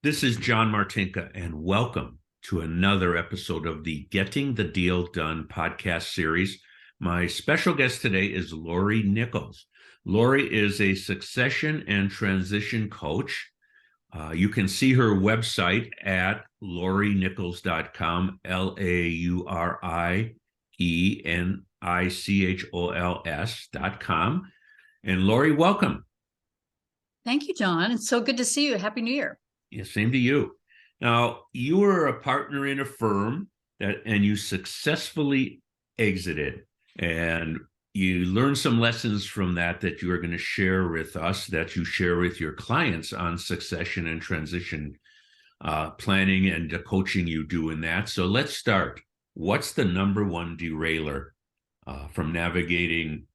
This is John Martinka, and welcome to another episode of the Getting the Deal Done podcast series. My special guest today is Laurie Nichols. Laurie is a succession and transition coach. You can see her website at laurienichols.com, LaurieNichols.com. And Laurie, welcome. Thank you, John. It's so good to see you. Happy New Year. Yeah, same to you. Now, you were a partner in a firm and you successfully exited, and you learned some lessons from that you are going to share with us, that you share with your clients on succession and transition planning and the coaching you do in that. So let's start. What's the number one derailer from navigating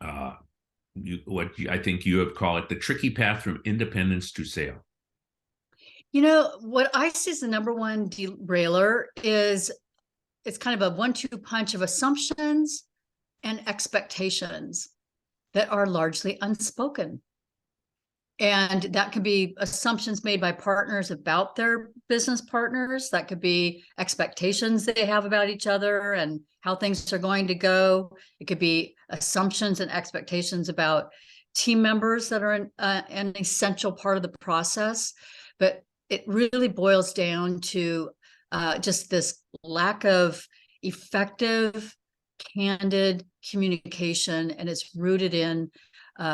what I think you have called it the tricky path from independence to sale? You know, what I see as the number one derailer is it's kind of a 1-2 punch of assumptions and expectations that are largely unspoken. And that could be assumptions made by partners about their business partners. That could be expectations they have about each other and how things are going to go. It could be assumptions and expectations about team members that are an essential part of the process. But it really boils down to just this lack of effective, candid communication, and it's rooted in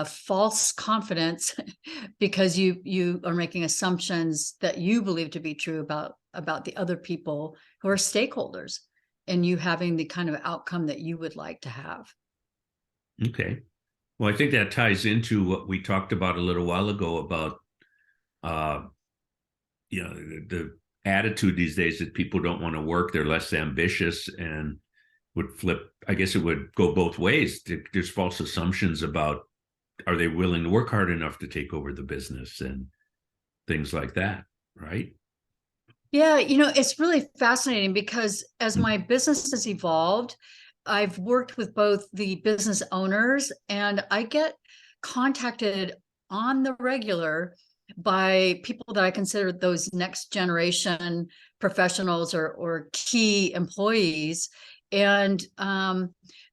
false confidence because you are making assumptions that you believe to be true about the other people who are stakeholders, and you having the kind of outcome that you would like to have. Okay. Well, I think that ties into what we talked about a little while ago about the attitude these days that people don't want to work, they're less ambitious, and would flip. I guess it would go both ways. There's false assumptions about, are they willing to work hard enough to take over the business and things like that, right? Yeah, it's really fascinating because as my business has evolved, I've worked with both the business owners, and I get contacted on the regular by people that I consider those next generation professionals or key employees. And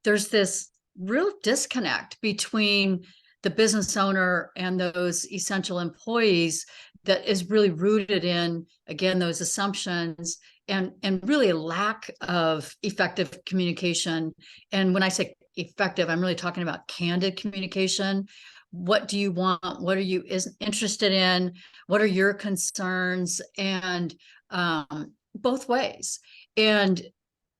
there's this real disconnect between the business owner and those essential employees that is really rooted in, again, those assumptions and really a lack of effective communication. And when I say effective, I'm really talking about candid communication. What do you want? What are you interested in? What are your concerns? And both ways. And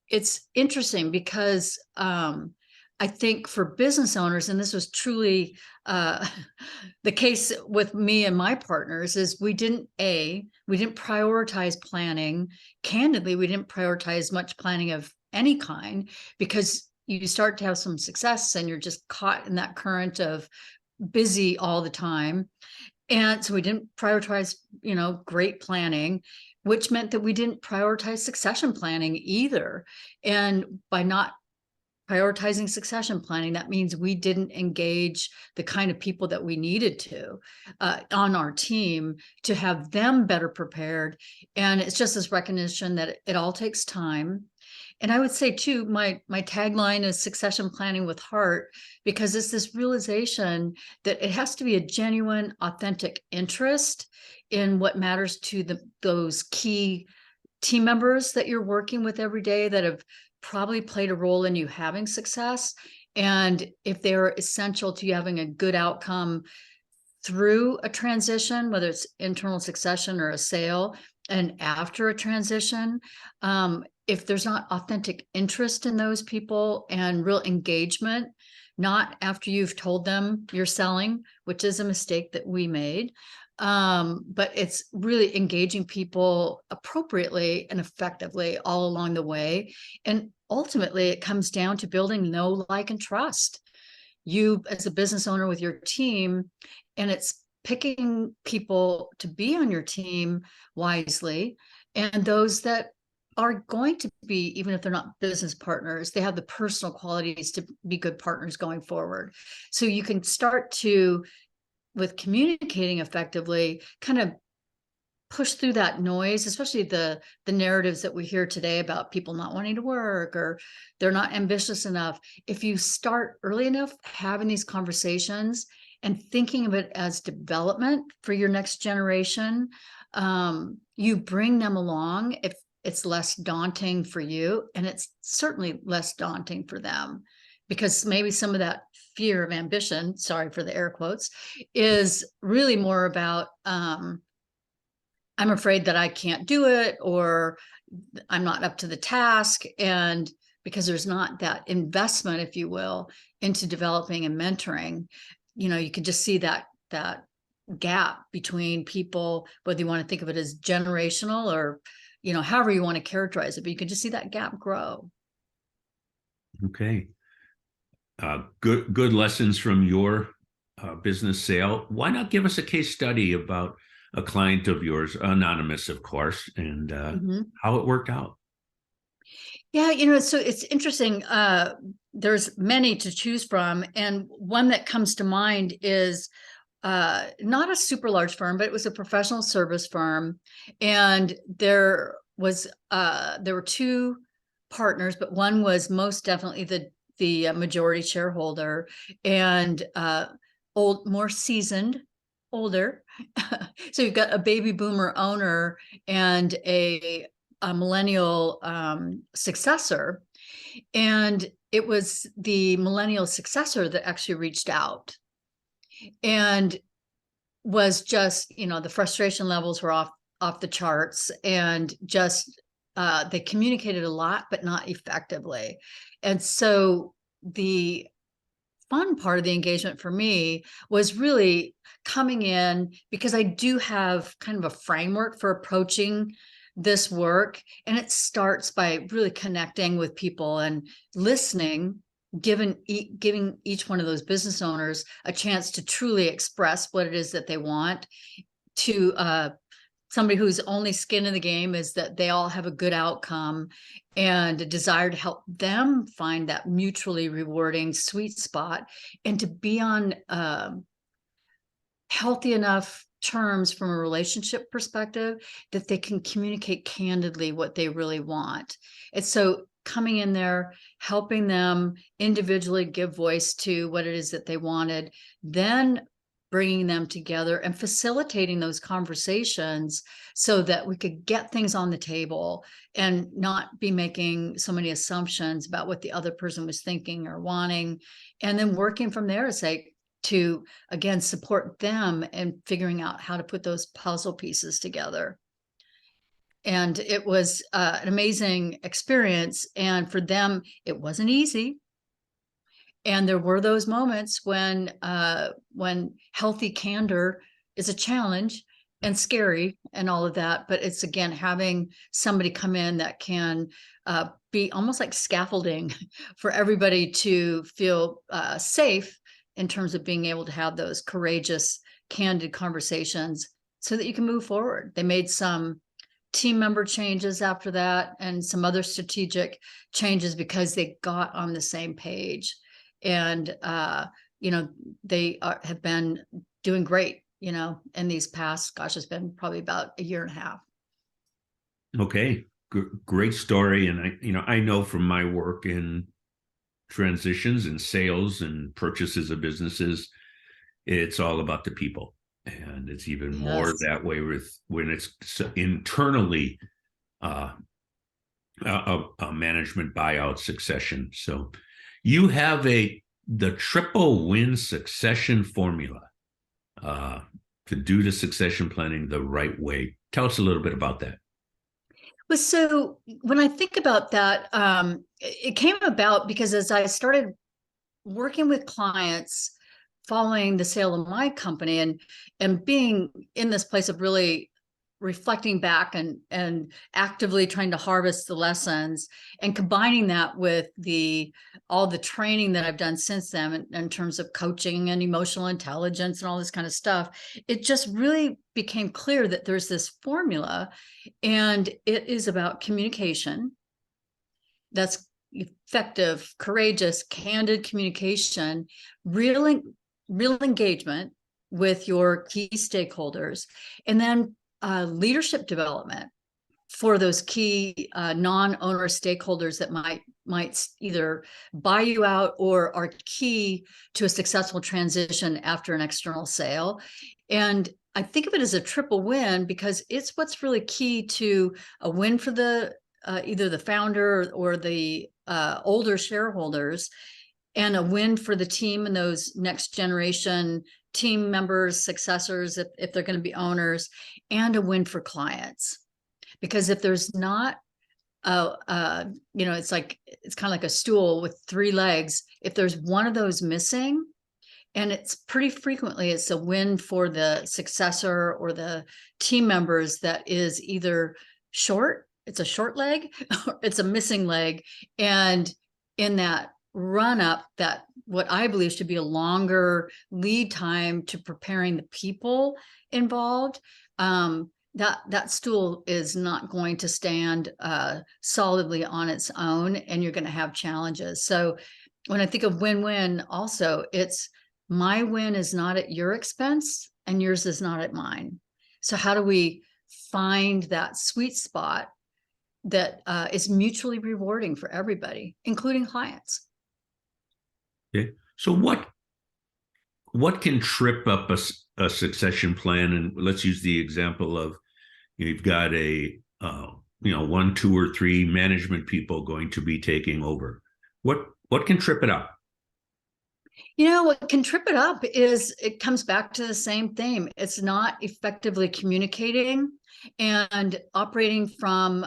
it's interesting because I think for business owners, and this was truly the case with me and my partners, is we didn't prioritize planning. Candidly, we didn't prioritize much planning of any kind, because you start to have some success and you're just caught in that current of busy all the time. And so we didn't prioritize, great planning, which meant that we didn't prioritize succession planning either. And by not prioritizing succession planning, that means we didn't engage the kind of people that we needed to on our team to have them better prepared. And it's just this recognition that it all takes time. And I would say too, my tagline is succession planning with heart, because it's this realization that it has to be a genuine, authentic interest in what matters to those key team members that you're working with every day, that have probably played a role in you having success. And if they're essential to you having a good outcome through a transition, whether it's internal succession or a sale, and after a transition, if there's not authentic interest in those people and real engagement, not after you've told them you're selling, which is a mistake that we made, but it's really engaging people appropriately and effectively all along the way. And ultimately, it comes down to building know, like, and trust. You as a business owner with your team, and it's picking people to be on your team wisely, and those that are going to be, even if they're not business partners, they have the personal qualities to be good partners going forward. So you can start to, with communicating effectively, kind of push through that noise, especially the narratives that we hear today about people not wanting to work or they're not ambitious enough. If you start early enough having these conversations and thinking of it as development for your next generation, you bring them along. If it's less daunting for you, and it's certainly less daunting for them, because maybe some of that fear of ambition, sorry for the air quotes, is really more about I'm afraid that I can't do it, or I'm not up to the task. And because there's not that investment, if you will, into developing and mentoring, you can just see that gap between people, whether you want to think of it as generational or, however you want to characterize it, but you can just see that gap grow. Okay. Good lessons from your business sale. Why not give us a case study about a client of yours, anonymous, of course, and how it worked out? Yeah, so it's interesting. There's many to choose from, and one that comes to mind is not a super large firm, but it was a professional service firm, and there were two partners, but one was most definitely the majority shareholder, and more seasoned, older. So you've got a baby boomer owner and a millennial successor, and it was the millennial successor that actually reached out and was just, the frustration levels were off the charts, and just they communicated a lot but not effectively. And so the fun part of the engagement for me was really coming in, because I do have kind of a framework for approaching this work, and it starts by really connecting with people and listening, giving each one of those business owners a chance to truly express what it is that they want, to somebody whose only skin in the game is that they all have a good outcome, and a desire to help them find that mutually rewarding sweet spot, and to be on healthy enough terms from a relationship perspective that they can communicate candidly what they really want. And so coming in there, helping them individually give voice to what it is that they wanted, then bringing them together and facilitating those conversations so that we could get things on the table and not be making so many assumptions about what the other person was thinking or wanting, and then working from there to again support them and figuring out how to put those puzzle pieces together. And it was an amazing experience, and for them it wasn't easy. And there were those moments when healthy candor is a challenge and scary and all of that. But it's, again, having somebody come in that can be almost like scaffolding for everybody to feel safe in terms of being able to have those courageous, candid conversations so that you can move forward. They made some team member changes after that and some other strategic changes because they got on the same page. And they have been doing great, in these past, gosh, it's been probably about a year and a half. Okay, great story. And I know from my work in transitions and sales and purchases of businesses, it's all about the people. And it's even more that way when it's internally a management buyout succession. So you have the triple win succession formula to do the succession planning the right way. Tell us a little bit about that. Well, so when I think about that, it came about because as I started working with clients following the sale of my company, and being in this place of really reflecting back and actively trying to harvest the lessons, and combining that with all the training that I've done since then in terms of coaching and emotional intelligence and all this kind of stuff, it just really became clear that there's this formula, and it is about communication. That's effective, courageous, candid communication, real engagement with your key stakeholders, and then leadership development for those key non-owner stakeholders that might either buy you out or are key to a successful transition after an external sale. And I think of it as a triple win because it's what's really key to a win for the either the founder or the older shareholders, and a win for the team and those next generation team members, successors, if they're going to be owners, and a win for clients. Because if there's not, it's kind of like a stool with three legs. If there's one of those missing, and it's pretty frequently, it's a win for the successor or the team members that is either short, it's a short leg, or it's a missing leg. And in that run up, that what I believe should be a longer lead time to preparing the people involved, that stool is not going to stand solidly on its own, and you're going to have challenges. So when I think of win-win, also, it's my win is not at your expense and yours is not at mine. So how do we find that sweet spot that is mutually rewarding for everybody, including clients? Okay. So what can trip up a succession plan? And let's use the example of you've got a 1, 2, or 3 management people going to be taking over. What can trip it up? What can trip it up is it comes back to the same theme. It's not effectively communicating and operating from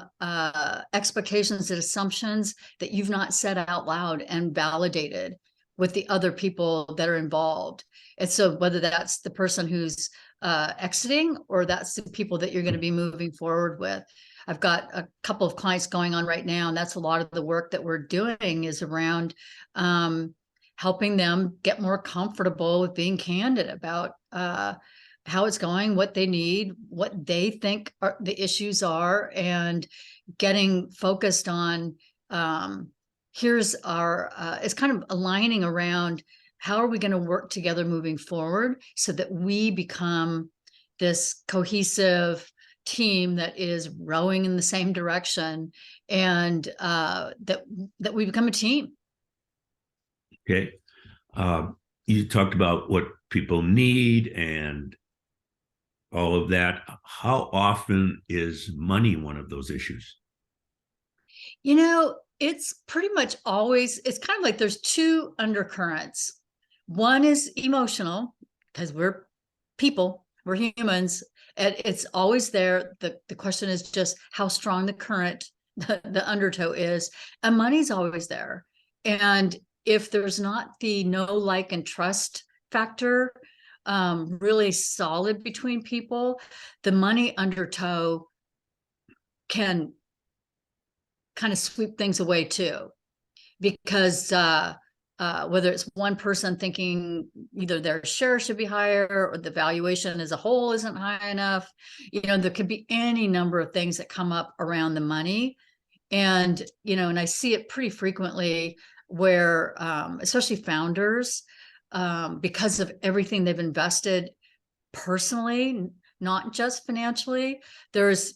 expectations and assumptions that you've not said out loud and validated with the other people that are involved. And so whether that's the person who's exiting or that's the people that you're going to be moving forward with. I've got a couple of clients going on right now, and that's a lot of the work that we're doing is around helping them get more comfortable with being candid about how it's going, what they need, what they think the issues are, and getting focused on here's our, it's kind of aligning around how are we going to work together moving forward so that we become this cohesive team that is rowing in the same direction, and that we become a team. Okay. You talked about what people need and all of that. How often is money one of those issues? It's pretty much always, it's kind of like there's two undercurrents. One is emotional, because we're people, we're humans, and it's always there. The question is just how strong the current, the undertow is, and money's always there. And if there's not the know, like, and trust factor really solid between people, the money undertow can kind of sweep things away too, because whether it's one person thinking either their share should be higher or the valuation as a whole isn't high enough, there could be any number of things that come up around the money. And, and I see it pretty frequently where, especially founders, because of everything they've invested personally, not just financially, there's,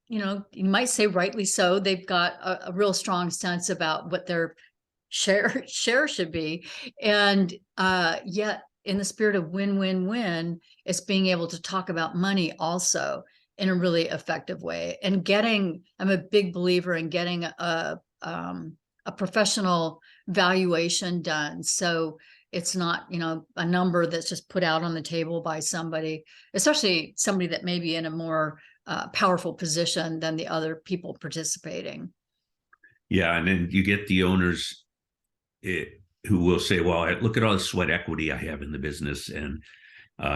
you might say rightly so, they've got a real strong sense about what their share should be. And yet in the spirit of win-win-win, it's being able to talk about money also in a really effective way. And I'm a big believer in getting a professional valuation done. So it's not, a number that's just put out on the table by somebody, especially somebody that may be in a more powerful position than the other people participating. Yeah. And then you get the owners who will say, well, look at all the sweat equity I have in the business. And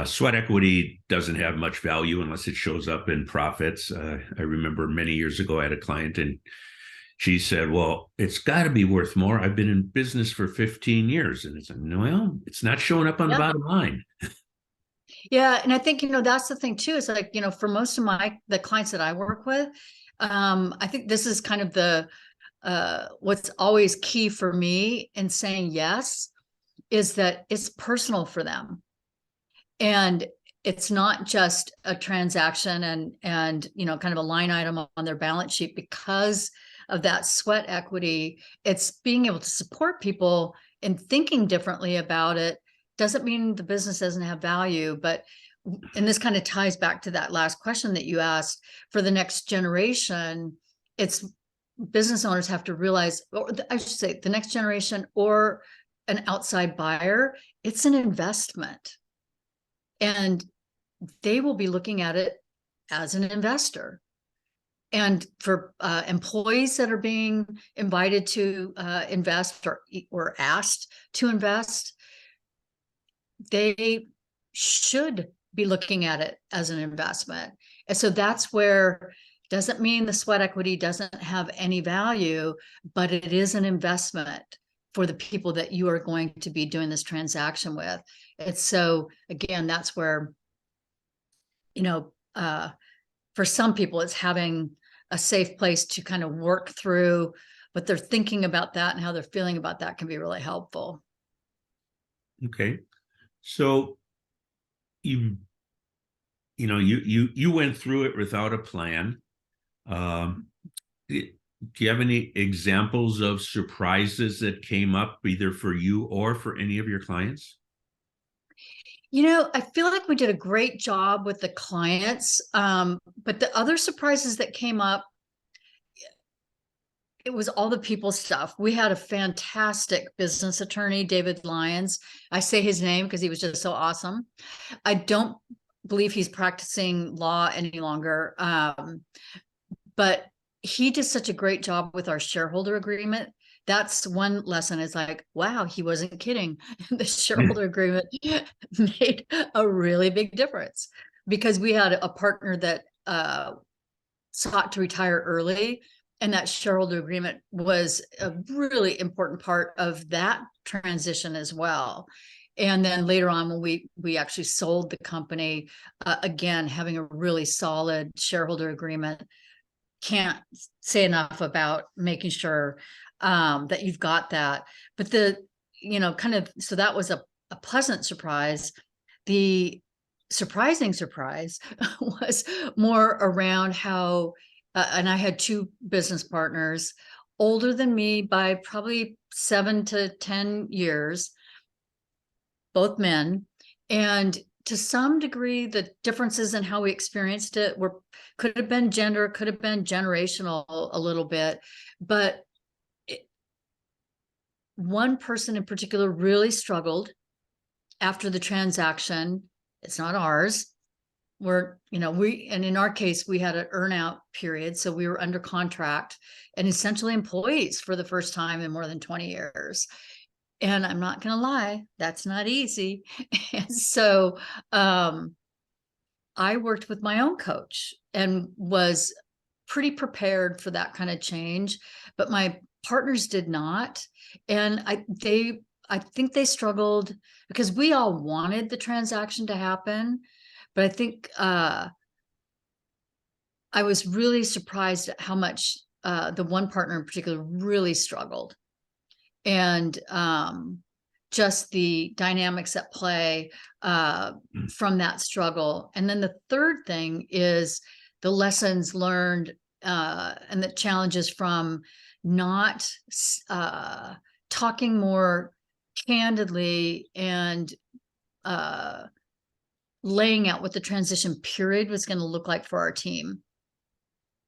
sweat equity doesn't have much value unless it shows up in profits. I remember many years ago, I had a client and she said, well, it's got to be worth more. I've been in business for 15 years. And it's like, well, it's not showing up on the bottom line. Yeah. And I think, that's the thing too, is like, for most of the clients that I work with, I think this is kind of what's always key for me in saying yes, is that it's personal for them. And it's not just a transaction and kind of a line item on their balance sheet because of that sweat equity. It's being able to support people in thinking differently about it. Doesn't mean the business doesn't have value, but and this kind of ties back to that last question that you asked, for the next generation, it's business owners have to realize, or I should say the next generation or an outside buyer, it's an investment. And they will be looking at it as an investor. And for employees that are being invited to invest or asked to invest, they should be looking at it as an investment. And so that's where, doesn't mean the sweat equity doesn't have any value, but it is an investment for the people that you are going to be doing this transaction with. It's so, again, that's where, for some people, it's having a safe place to kind of work through what they're thinking about that and how they're feeling about that can be really helpful. Okay. So you went through it without a plan. Do you have any examples of surprises that came up either for you or for any of your clients? I feel like we did a great job with the clients, but the other surprises that came up, it was all the people stuff. We had a fantastic business attorney, David Lyons. I say his name because he was just so awesome. I don't believe he's practicing law any longer, but he did such a great job with our shareholder agreement. That's one lesson, is like, wow, he wasn't kidding. The shareholder agreement made a really big difference because we had a partner that sought to retire early, and that shareholder agreement was a really important part of that transition as well. And then later on, when we actually sold the company, again, having a really solid shareholder agreement, can't say enough about making sure that you've got that. But so that was a pleasant surprise. The surprising surprise was more around how, and I had two business partners, older than me by probably 7 to 10 years, both men. And to some degree, the differences in how we experienced it could have been gender, could have been generational a little bit, but one person in particular really struggled after the transaction. It's not ours. And in our case, we had an earnout period. So we were under contract and essentially employees for the first time in more than 20 years. And I'm not going to lie, that's not easy. And so I worked with my own coach and was pretty prepared for that kind of change, but my partners did not. And I think they struggled because we all wanted the transaction to happen. But I think I was really surprised at how much the one partner in particular really struggled. And just the dynamics at play from that struggle. And then the third thing is the lessons learned and the challenges from not talking more candidly and laying out what the transition period was going to look like for our team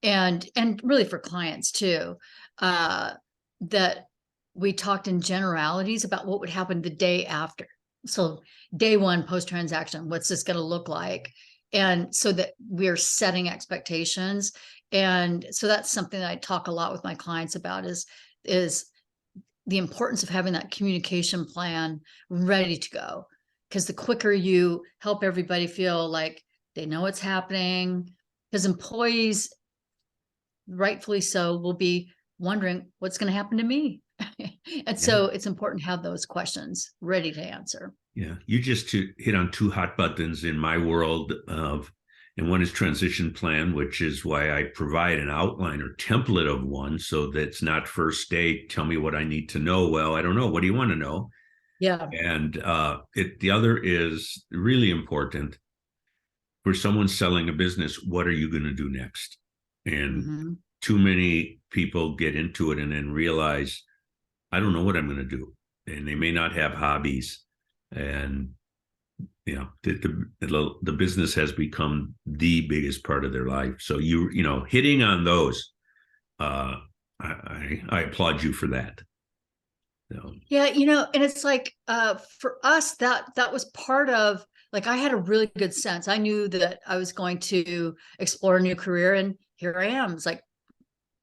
and really for clients too, that we talked in generalities about what would happen the day after. So day one post-transaction, what's this going to look like? And so that we're setting expectations. And so that's something that I talk a lot with my clients about is the importance of having that communication plan ready to go. Because the quicker you help everybody feel like they know what's happening, because employees, rightfully so, will be wondering what's going to happen to me. And so it's important to have those questions ready to answer. Yeah, you just hit on two hot buttons in my world and one is transition plan, which is why I provide an outline or template of one so that it's not first day, tell me what I need to know. Well, I don't know. What do you want to know? Yeah. And the other is really important for someone selling a business, what are you going to do next? And Mm-hmm. too many people get into it and then realize, I don't know what I'm going to do. And they may not have hobbies. And, the business has become the biggest part of their life. So hitting on those, I applaud you for that. So, Yeah, and it's like for us that was part of, like, I had a really good sense. I knew that I was going to explore a new career, and here I am. It's like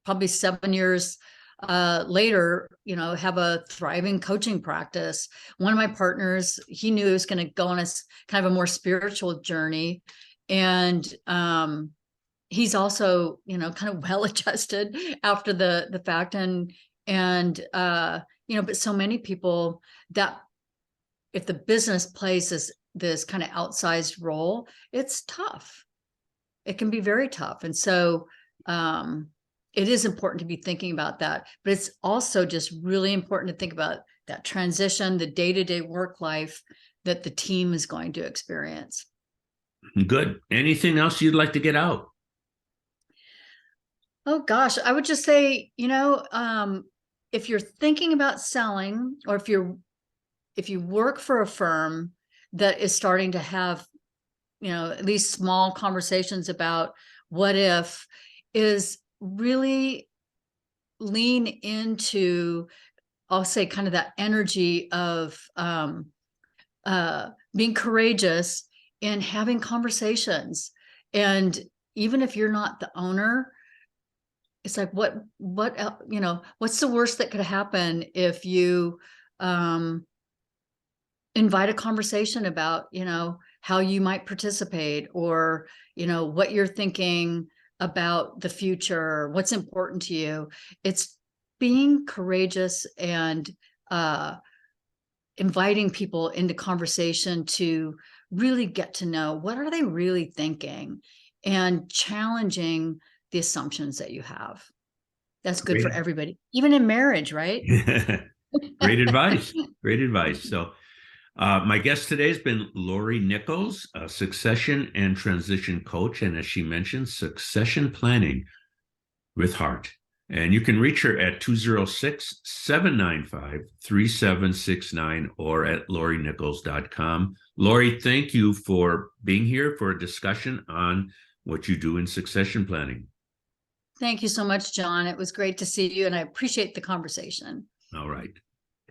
probably 7 years later, have a thriving coaching practice. One of my partners, he knew he was going to go on a kind of a more spiritual journey, and he's also, kind of well adjusted after the fact, and but so many people, that if the business plays this kind of outsized role, it's tough. It can be very tough. And so it is important to be thinking about that, but it's also just really important to think about that transition, the day-to-day work life that the team is going to experience. good. Anything else you'd like to get out? Oh gosh, I would just say, if you're thinking about selling, or if you work for a firm that is starting to have, at least small conversations about what if, is really lean into, I'll say, kind of that energy of being courageous and having conversations. And even if you're not the owner, it's like, what's the worst that could happen if you invite a conversation about, how you might participate, or, what you're thinking about the future, what's important to you. It's being courageous and inviting people into conversation to really get to know what are they really thinking, and challenging the assumptions that you have. That's good for Great. everybody, even in marriage, right? Great advice. Great advice. So, my guest today has been Laurie Nichols, a succession and transition coach, and as she mentioned, succession planning with heart. And you can reach her at 206-795-3769 or at laurienichols.com. Laurie, thank you for being here for a discussion on what you do in succession planning. Thank you so much, John. It was great to see you, and I appreciate the conversation. All right.